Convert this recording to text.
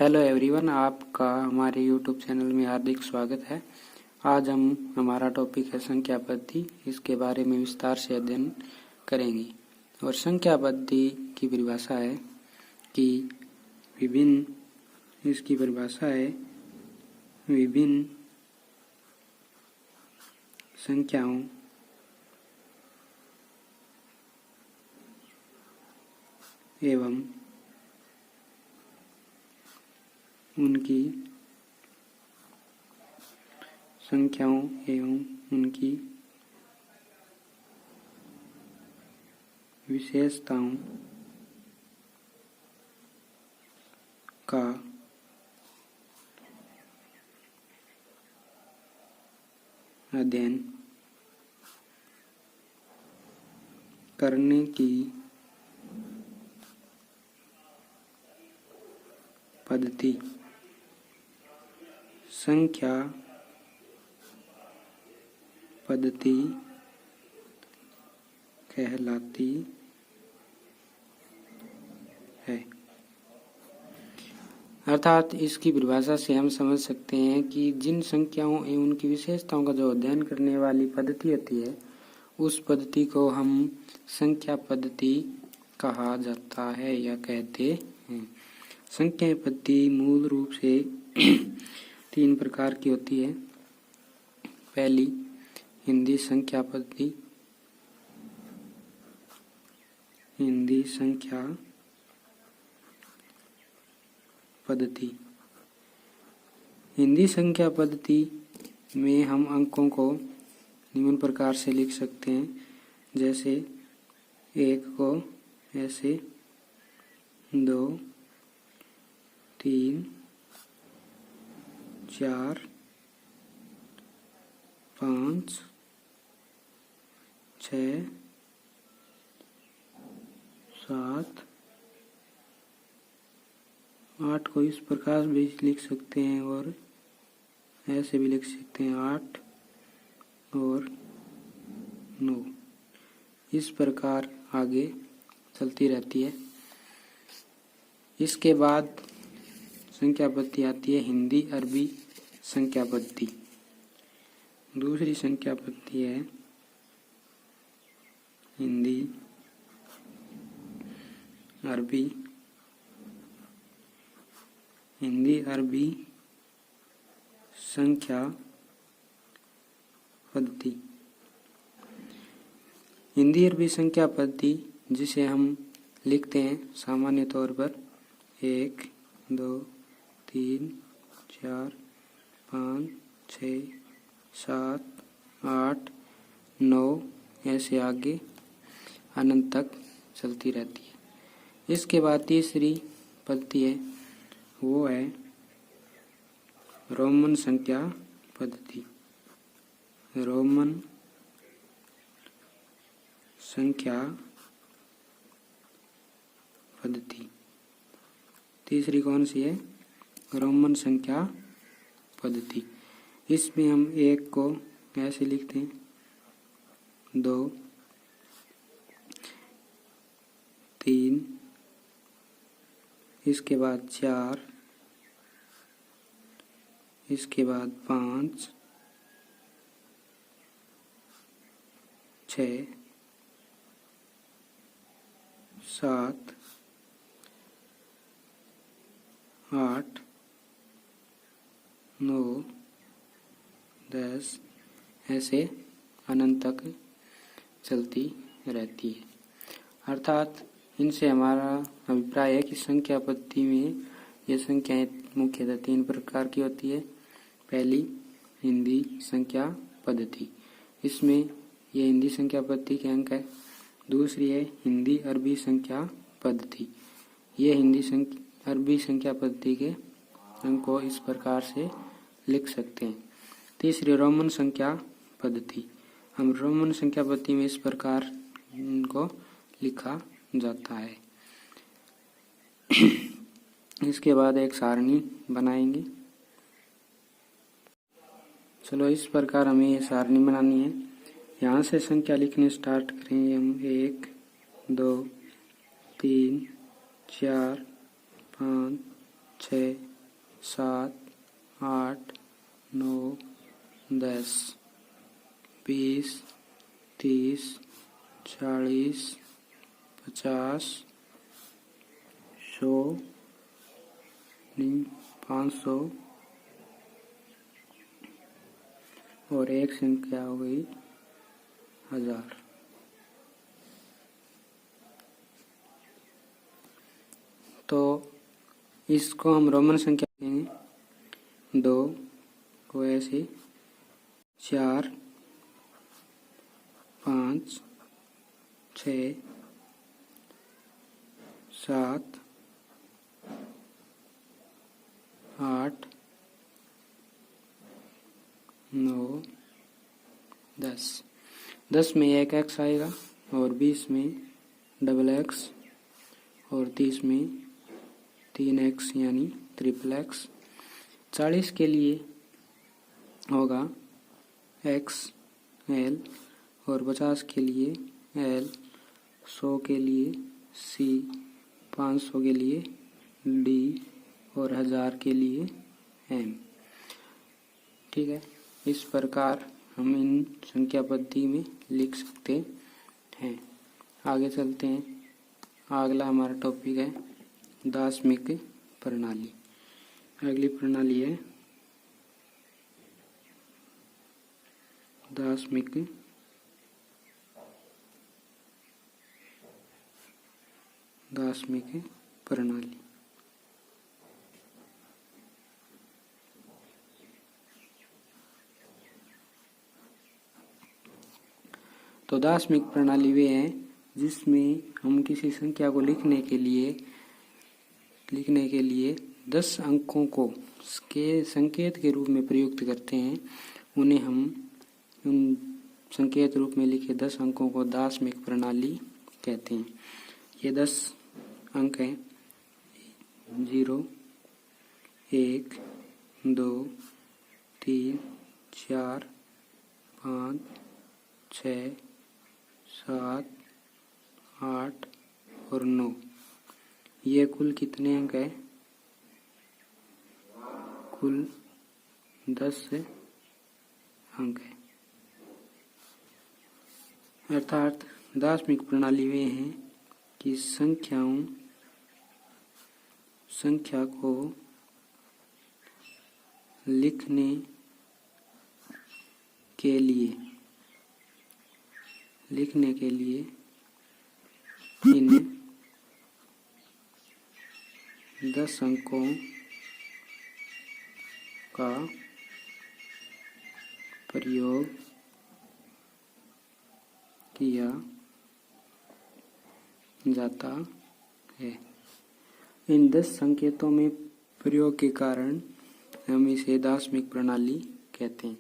Hello everyone, आपका हमारे YouTube channel में हार्दिक स्वागत है। आज हम हमारा टॉपिक है संख्या पद्धति। इसके बारे में विस्तार से अध्ययन करेंगे। और संख्या पद्धति की परिभाषा है कि विभिन्न संख्याओं एवं उनकी विशेषताओं का अध्ययन करने की पद्धति संख्या पद्धति कहलाती है। अर्थात इसकी परिभाषा से हम समझ सकते हैं कि जिन संख्याओं एवं उनकी विशेषताओं का जो अध्ययन करने वाली पद्धति होती है, उस पद्धति को हम संख्या पद्धति कहा जाता है या कहते हैं। संख्या पद्धति मूल रूप से 3 प्रकार की होती है। पहली हिंदी संख्या पद्धति। हिंदी संख्या पद्धति में हम अंकों को निम्न प्रकार से लिख सकते हैं, जैसे 1 को ऐसे 2, 3, 4, 5, 6, 7, 8 को इस प्रकार भी लिख सकते हैं और ऐसे भी लिख सकते हैं 8 और 9। इस प्रकार आगे चलती रहती है। इसके बाद संख्या पद्धति आती है हिंदी अरबी संख्या पद्धति। दूसरी संख्या पद्धति है हिंदी अरबी संख्या पद्धति। हिंदी अरबी संख्या पद्धति जिसे हम लिखते हैं सामान्य तौर पर 1, 2, 3, 4, 5, 6, 7, 8, 9 ऐसे आगे अनंत तक चलती रहती है। इसके बाद तीसरी पद्धति है, वो है रोमन संख्या पद्धति। रोमन संख्या पद्धति तीसरी कौन सी है? रोमन संख्या पद्धति। इसमें हम 1 को ऐसे लिखते हैं 2, 3, इसके बाद 4, इसके बाद 5, 6, 7, 8, 9, 10 ऐसे अनंत तक चलती रहती है। अर्थात इनसे हमारा अभिप्राय है कि संख्या पद्धति में ये संख्याएं मुख्यतः 3 प्रकार की होती है। पहली हिंदी संख्या पद्धति, इसमें ये हिंदी संख्या पद्धति के अंक है। दूसरी है हिंदी अरबी संख्या पद्धति, ये हिंदी अरबी संख्या पद्धति के अंक को इस प्रकार से लिख सकते हैं। तीसरी रोमन संख्या पद्धति, हम रोमन संख्या पद्धति में इस प्रकार इनको लिखा जाता है। इसके बाद एक सारणी बनाएंगे। चलो इस प्रकार हमें ये सारणी बनानी है। यहाँ से संख्या लिखने स्टार्ट करेंगे हम 1, 2, 3, 4, 5, 6, 7, 8, 9, 10, 20, 30, 40, 50, 100, 500 और एक संख्या हो गई 1000। तो इसको हम रोमन संख्या कहेंगे। 2 को ऐसे 4, 5, 6, 7, 8, 9, 10। 10 में एक एक्स आएगा और 20 में डबल एक्स और 30 में 3x यानी ट्रिपल एक्स। 40 के लिए होगा एक्स एल और 50 के लिए एल, 100 के लिए सी, 500 के लिए डी और 1000 के लिए एम। ठीक है, इस प्रकार हम इन संख्या पद्धति में लिख सकते हैं। आगे चलते हैं। अगला हमारा टॉपिक है दार्शनिक प्रणाली। अगली प्रणाली है दार्शनिक प्रणाली। तो दार्शनिक प्रणाली वे है जिसमें हम किसी संख्या को लिखने के लिए 10 अंकों को के संकेत के रूप में प्रयुक्त करते हैं। उन्हें हम उन संकेत रूप में लिखे 10 अंकों को दार्शनिक प्रणाली कहते हैं। ये 10 अंक हैं 0, 1, 2, 3, 4, 5, 6, 7, 8 और 9। ये कुल कितने अंक है? कुल 10 अंक है। अर्थात दार्शनिक प्रणाली वे हैं कि संख्या को लिखने के लिए इन 10 अंकों का प्रयोग किया जाता है। इन 10 संकेतों में प्रयोग के कारण हम इसे दार्शनिक प्रणाली कहते हैं।